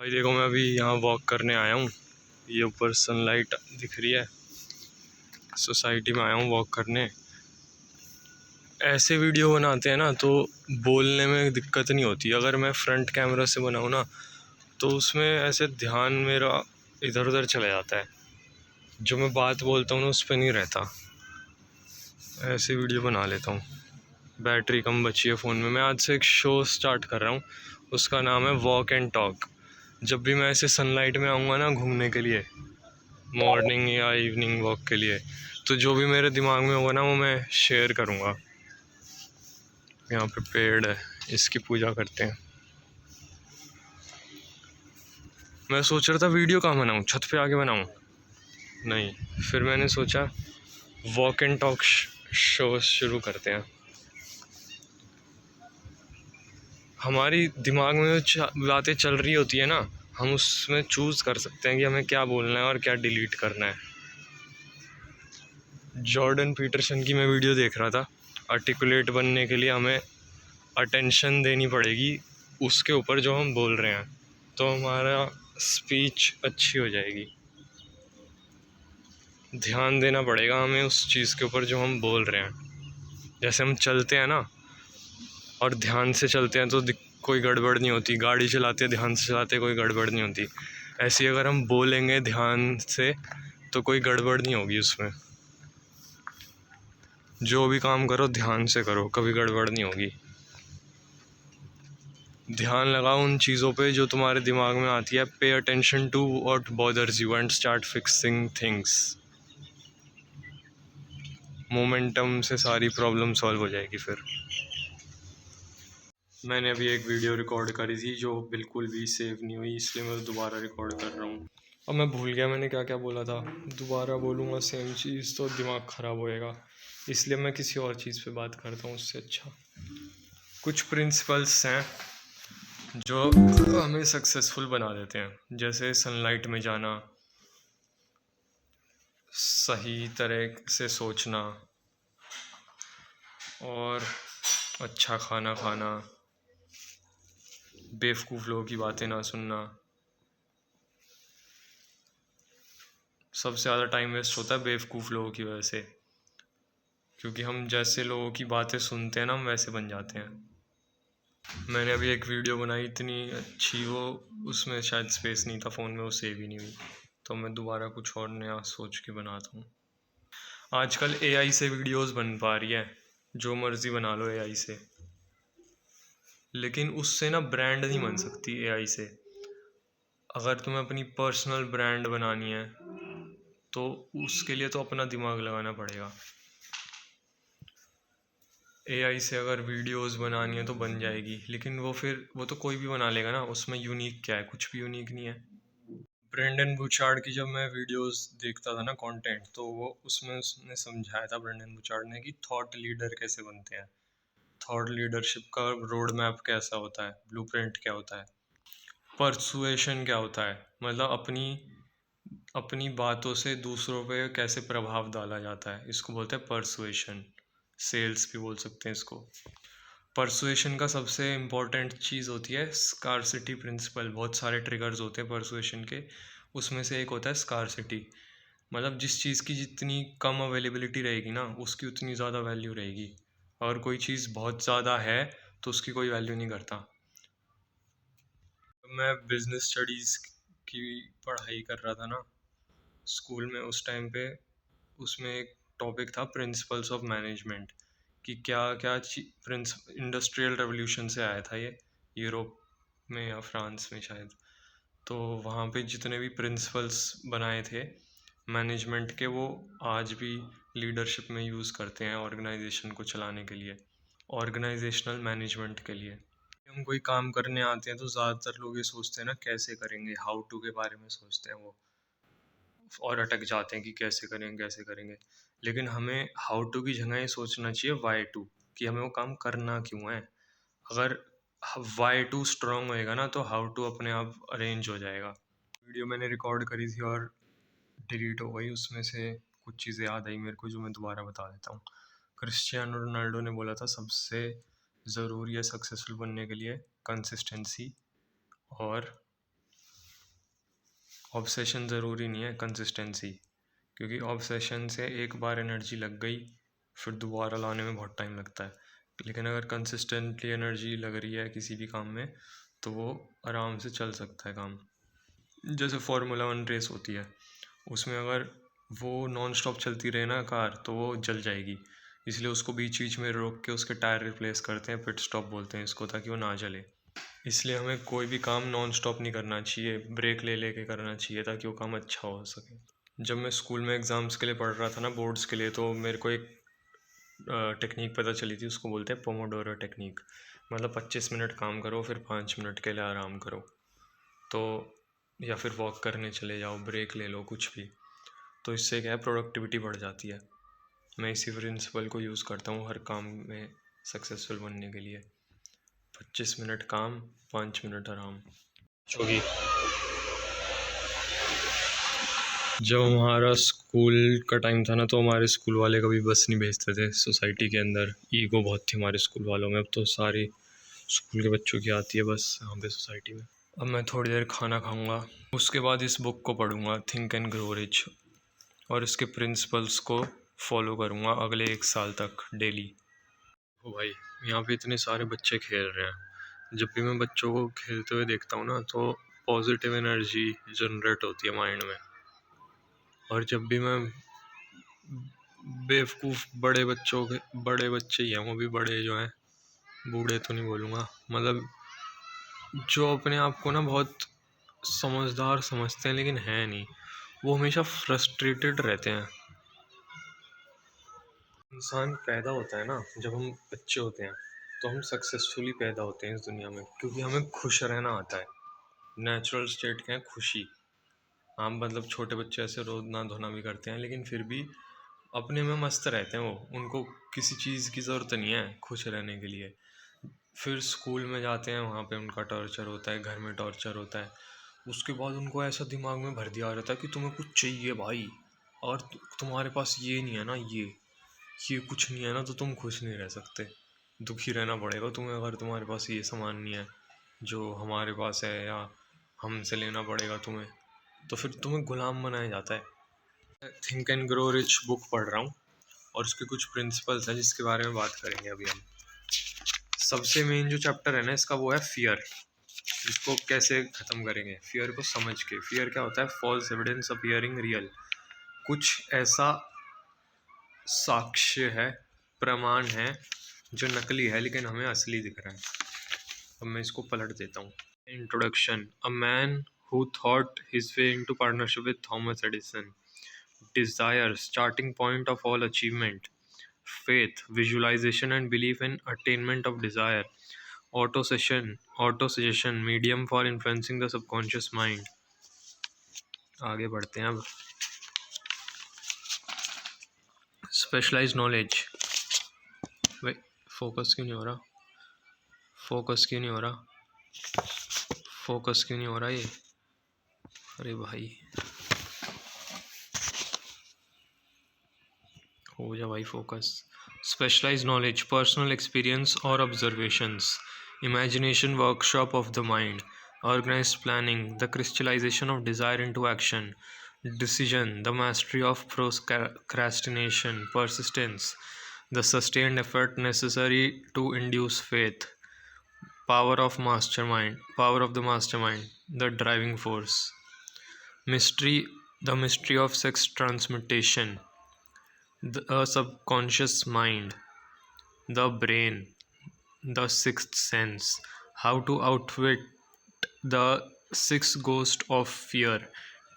भाई देखो, मैं अभी यहाँ वॉक करने आया हूँ। ये ऊपर सनलाइट दिख रही है। सोसाइटी में आया हूँ वॉक करने। ऐसे वीडियो बनाते हैं ना तो बोलने में दिक्कत नहीं होती। अगर मैं फ्रंट कैमरा से बनाऊँ ना तो उसमें ऐसे ध्यान मेरा इधर उधर चला जाता है। जो मैं बात बोलता हूँ ना उस पर नहीं रहता। ऐसे वीडियो बना लेता हूँ। बैटरी कम बची है फ़ोन में। मैं आज से एक शो स्टार्ट कर रहा हूँ, उसका नाम है वॉक एंड टॉक। जब भी मैं ऐसे सनलाइट में आऊँगा ना घूमने के लिए, मॉर्निंग या इवनिंग वॉक के लिए, तो जो भी मेरे दिमाग में होगा ना वो मैं शेयर करूँगा। यहाँ पे पेड़ है, इसकी पूजा करते हैं। मैं सोच रहा था वीडियो कहाँ बनाऊँ, छत पे आके बनाऊँ? नहीं, फिर मैंने सोचा वॉक एंड टॉक शो शुरू करते हैं। हमारी दिमाग में जो बातें चल रही होती है ना, हम उसमें चूज़ कर सकते हैं कि हमें क्या बोलना है और क्या डिलीट करना है। जॉर्डन पीटरसन की मैं वीडियो देख रहा था। आर्टिकुलेट बनने के लिए हमें अटेंशन देनी पड़ेगी उसके ऊपर जो हम बोल रहे हैं, तो हमारा स्पीच अच्छी हो जाएगी। ध्यान देना पड़ेगा हमें उस चीज़ के ऊपर जो हम बोल रहे हैं। जैसे हम चलते हैं ना और ध्यान से चलते हैं तो कोई गड़बड़ नहीं होती। गाड़ी चलाते ध्यान से चलाते कोई गड़बड़ नहीं होती। ऐसे अगर हम बोलेंगे ध्यान से तो कोई गड़बड़ नहीं होगी उसमें। जो भी काम करो ध्यान से करो, कभी गड़बड़ नहीं होगी। ध्यान लगाओ उन चीज़ों पे जो तुम्हारे दिमाग में आती है। Pay attention to what bothers you and start fixing things. Momentum से सारी प्रॉब्लम सॉल्व हो जाएगी। फिर मैंने अभी एक वीडियो रिकॉर्ड करी थी जो बिल्कुल भी सेव नहीं हुई, इसलिए मैं दोबारा रिकॉर्ड कर रहा हूँ। अब मैं भूल गया मैंने क्या क्या बोला था। दोबारा बोलूँगा सेम चीज़ तो दिमाग ख़राब होएगा, इसलिए मैं किसी और चीज़ पे बात करता हूँ उससे अच्छा। कुछ प्रिंसिपल्स हैं जो हमें सक्सेसफुल बना देते हैं, जैसे सनलाइट में जाना, सही तरह से सोचना, और अच्छा खाना खाना, बेवकूफ़ लोगों की बातें ना सुनना। सबसे ज़्यादा टाइम वेस्ट होता है बेवकूफ़ लोगों की वजह से, क्योंकि हम जैसे लोगों की बातें सुनते हैं ना हम वैसे बन जाते हैं। मैंने अभी एक वीडियो बनाई इतनी अच्छी, वो उसमें शायद स्पेस नहीं था फ़ोन में, वो सेव ही नहीं हुई, तो मैं दोबारा कुछ और नया सोच के बनाता हूँ। आजकल एआई से वीडियोस बन पा रही है, जो मर्ज़ी बना लो एआई से, लेकिन उससे ना ब्रांड नहीं बन सकती एआई से। अगर तुम्हें अपनी पर्सनल ब्रांड बनानी है तो उसके लिए तो अपना दिमाग लगाना पड़ेगा। एआई से अगर वीडियोस बनानी है तो बन जाएगी, लेकिन वो तो कोई भी बना लेगा ना, उसमें यूनिक क्या है? कुछ भी यूनिक नहीं है। ब्रेंडन बुचार्ड की जब मैं वीडियोस देखता था ना, कंटेंट, तो वो उसमें उसने समझाया था ब्रेंडन बुचार्ड ने कि थॉट लीडर कैसे बनते हैं, थॉट लीडरशिप का रोड मैप कैसा होता है, ब्लूप्रिंट क्या होता है, परसुएशन क्या होता है, मतलब अपनी अपनी बातों से दूसरों पे कैसे प्रभाव डाला जाता है, इसको बोलते हैं परसुएशन। सेल्स भी बोल सकते हैं इसको। परसुएशन का सबसे इम्पोर्टेंट चीज़ होती है स्कारसिटी प्रिंसिपल। बहुत सारे ट्रिगर्स होते हैं परसुएशन के, उसमें से एक होता है स्कारसिटी। मतलब जिस चीज़ की जितनी कम अवेलेबिलिटी रहेगी ना उसकी उतनी ज़्यादा वैल्यू रहेगी। और कोई चीज़ बहुत ज़्यादा है तो उसकी कोई वैल्यू नहीं करता। मैं बिज़नेस स्टडीज़ की पढ़ाई कर रहा था ना स्कूल में, उस टाइम पे उसमें एक टॉपिक था प्रिंसिपल्स ऑफ मैनेजमेंट, कि क्या क्या इंडस्ट्रियल रेवोल्यूशन से आया था ये, यूरोप में या फ्रांस में शायद। तो वहाँ पे जितने भी प्रिंसिपल्स बनाए थे मैनेजमेंट के, वो आज भी लीडरशिप में यूज़ करते हैं ऑर्गेनाइजेशन को चलाने के लिए, ऑर्गेनाइजेशनल मैनेजमेंट के लिए। हम कोई काम करने आते हैं तो ज़्यादातर लोग ये सोचते हैं ना कैसे करेंगे, हाउ टू के बारे में सोचते हैं वो, और अटक जाते हैं कि कैसे करेंगे कैसे करेंगे। लेकिन हमें हाउ टू की जगह ये सोचना चाहिए वाई टू, कि हमें वो काम करना क्यों है। अगर वाई टू स्ट्रॉन्ग होएगा ना तो हाउ टू अपने आप अरेंज हो जाएगा। वीडियो मैंने रिकॉर्ड करी थी और डिलीट हो गई, उसमें से कुछ चीज़ें याद आई मेरे को जो मैं दोबारा बता देता हूँ। क्रिस्टियानो रोनाल्डो ने बोला था सबसे ज़रूरी है सक्सेसफुल बनने के लिए कंसिस्टेंसी और ऑब्सेशन ज़रूरी नहीं है, कंसिस्टेंसी। क्योंकि ऑब्सेशन से एक बार एनर्जी लग गई, फिर दोबारा लाने में बहुत टाइम लगता है। लेकिन अगर कंसिस्टेंटली एनर्जी लग रही है किसी भी काम में, तो वो आराम से चल सकता है काम। जैसे फार्मूला 1 रेस होती है, उसमें अगर वो नॉन स्टॉप चलती रहे ना कार, तो वो जल जाएगी। इसलिए उसको बीच बीच में रोक के उसके टायर रिप्लेस करते हैं, पिट स्टॉप बोलते हैं इसको, ताकि वो ना जले। इसलिए हमें कोई भी काम नॉन स्टॉप नहीं करना चाहिए, ब्रेक ले लेके करना चाहिए, ताकि वो काम अच्छा हो सके। जब मैं स्कूल में एग्ज़ाम्स के लिए पढ़ रहा था ना, बोर्ड्स के लिए, तो मेरे को एक टेक्निक पता चली थी, उसको बोलते हैं पोमोडोरो टेक्निक। मतलब 25 मिनट काम करो, फिर 5 मिनट के लिए आराम करो। तो या फिर वॉक करने चले जाओ, ब्रेक ले लो, कुछ भी। तो इससे क्या है, प्रोडक्टिविटी बढ़ जाती है। मैं इसी प्रिंसिपल को यूज़ करता हूँ हर काम में सक्सेसफुल बनने के लिए। 25 मिनट काम, 5 मिनट आराम। चौगी जब हमारा स्कूल का टाइम था ना, तो हमारे स्कूल वाले कभी बस नहीं भेजते थे सोसाइटी के अंदर। ईगो बहुत थी हमारे स्कूल वालों में। अब तो सारी स्कूल के बच्चों की आती है बस यहाँ पे सोसाइटी में। अब मैं थोड़ी देर खाना खाऊंगा, उसके बाद इस बुक को पढ़ूंगा, थिंक एंड ग्रो रिच, और इसके प्रिंसिपल्स को फॉलो करूंगा अगले 1 साल तक डेली। ओ भाई, यहाँ पे इतने सारे बच्चे खेल रहे हैं। जब भी मैं बच्चों को खेलते हुए देखता हूँ ना, तो पॉजिटिव एनर्जी जनरेट होती है माइंड में। और जब भी मैं बेवकूफ़ बड़े बच्चे ही हैं, वो भी बड़े जो हैं, बूढ़े तो नहीं बोलूँगा, मतलब जो अपने आप को ना बहुत समझदार समझते हैं लेकिन है नहीं, वो हमेशा फ्रस्ट्रेटेड रहते हैं। इंसान पैदा होता है ना, जब हम बच्चे होते हैं, तो हम सक्सेसफुली पैदा होते हैं इस दुनिया में, क्योंकि हमें खुश रहना आता है। नेचुरल स्टेट क्या है, खुशी। हम मतलब छोटे बच्चे ऐसे रोना धोना भी करते हैं, लेकिन फिर भी अपने में मस्त रहते हैं वो, उनको किसी चीज़ की ज़रूरत नहीं है खुश रहने के लिए। फिर स्कूल में जाते हैं, वहाँ पे उनका टॉर्चर होता है, घर में टॉर्चर होता है। उसके बाद उनको ऐसा दिमाग में भर दिया रहता है कि तुम्हें कुछ चाहिए भाई, और तुम्हारे पास ये नहीं है ना, ये कुछ नहीं है ना, तो तुम खुश नहीं रह सकते। दुखी रहना पड़ेगा तुम्हें, अगर तुम्हारे पास ये सामान नहीं है जो हमारे पास है, या हमसे लेना पड़ेगा तुम्हें, तो फिर तुम्हें गुलाम बनाया जाता है। Think and grow rich book पढ़ रहा हूँ, और उसके कुछ प्रिंसिपल्स हैं जिसके बारे में बात करेंगे अभी हम। सबसे मेन जो चैप्टर है ना इसका, वो है फियर। इसको कैसे ख़त्म करेंगे, फियर को समझ के। फियर क्या होता है, फॉल्स एविडेंस अपीयरिंग रियल। कुछ ऐसा साक्ष्य है, प्रमाण है, जो नकली है लेकिन हमें असली दिख रहा है। अब मैं इसको पलट देता हूँ। Introduction. A man who thought his way into partnership with Thomas Edison. Desire, starting point of all achievement. Faith, visualization and belief in attainment of desire. Auto suggestion, medium for influencing the subconscious mind. आगे बढ़ते हैं अब। Specialise knowledge. भाई focus क्यों नहीं हो रहा, focus क्यों नहीं हो रहा, फोकस क्यों नहीं हो रहा ये, अरे भाई हो जा भाई focus. Specialise knowledge, personal experience और observations, imagination workshop of the mind, organized planning, the crystallization of desire into action, decision, the mastery of procrastination, persistence, the sustained effort necessary to induce faith, power of the mastermind, the driving force, mystery, the mystery of sex transmutation, the subconscious mind, the brain, the sixth sense, how to outwit the six ghosts of fear.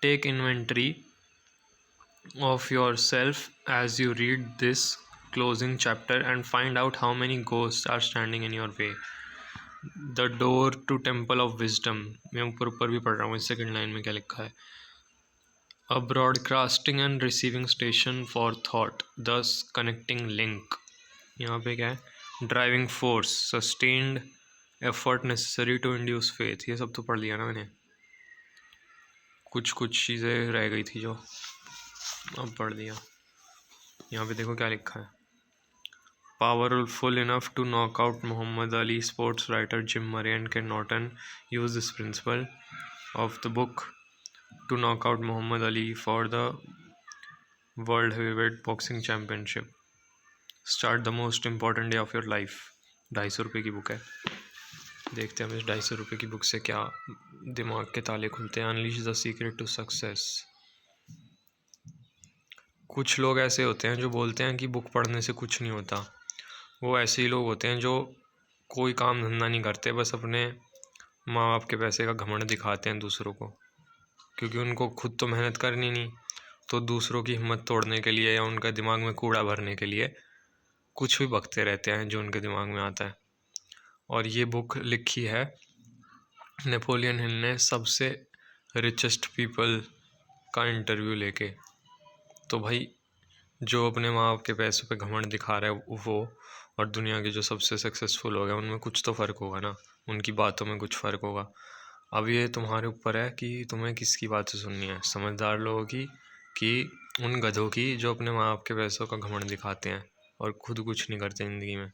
Take inventory of yourself as you read this closing chapter and find out how many ghosts are standing in your way. The door to temple of wisdom. मैं ऊपर भी पढ़ रहा हूँ, second line में क्या लिखा है। A broadcasting and receiving station for thought, thus connecting link. यहाँ पे क्या है, driving force, sustained effort necessary to induce faith. ये सब तो पढ़ लिया ना मैंने, कुछ कुछ चीज़ें रह गई थी जो अब पढ़ लिया। यहाँ पे देखो क्या लिखा है। Powerful enough to knock out Muhammad Ali, sports writer Jim Murray and Ken Norton use this principle of the book to knock out Muhammad Ali for the World Heavyweight Boxing Championship. Start the most important day of your life. 250 की book है. देखते हैं हम इस 250 की book से क्या दिमाग के ताले खुलते हैं. Unleash the secret to success. कुछ लोग ऐसे होते हैं जो बोलते हैं कि बुक पढ़ने से कुछ नहीं होता. वो ऐसे ही लोग होते हैं जो कोई काम धंधा नहीं करते, बस अपने माँ बाप के पैसे का घमंड दिखाते हैं दूसरों को, क्योंकि उनको खुद तो मेहनत करनी नहीं, तो दूसरों की हिम्मत तोड़ने के लिए या उनका दिमाग में कूड़ा भरने के लिए कुछ भी बकते रहते हैं जो उनके दिमाग में आता है. और ये बुक लिखी है नेपोलियन हिल ने सबसे रिचेस्ट पीपल का इंटरव्यू लेके. तो भाई जो अपने माँ बाप के पैसों पे घमंड दिखा रहा है वो, और दुनिया के जो सबसे सक्सेसफुल हो गए उनमें कुछ तो फ़र्क होगा ना, उनकी बातों में कुछ फ़र्क होगा. अब ये तुम्हारे ऊपर है कि तुम्हें किसकी बातें सुननी है, समझदार लोगों की कि उन गधों की जो अपने माँ बाप के पैसों का घमंड दिखाते हैं और खुद कुछ नहीं करते ज़िंदगी में.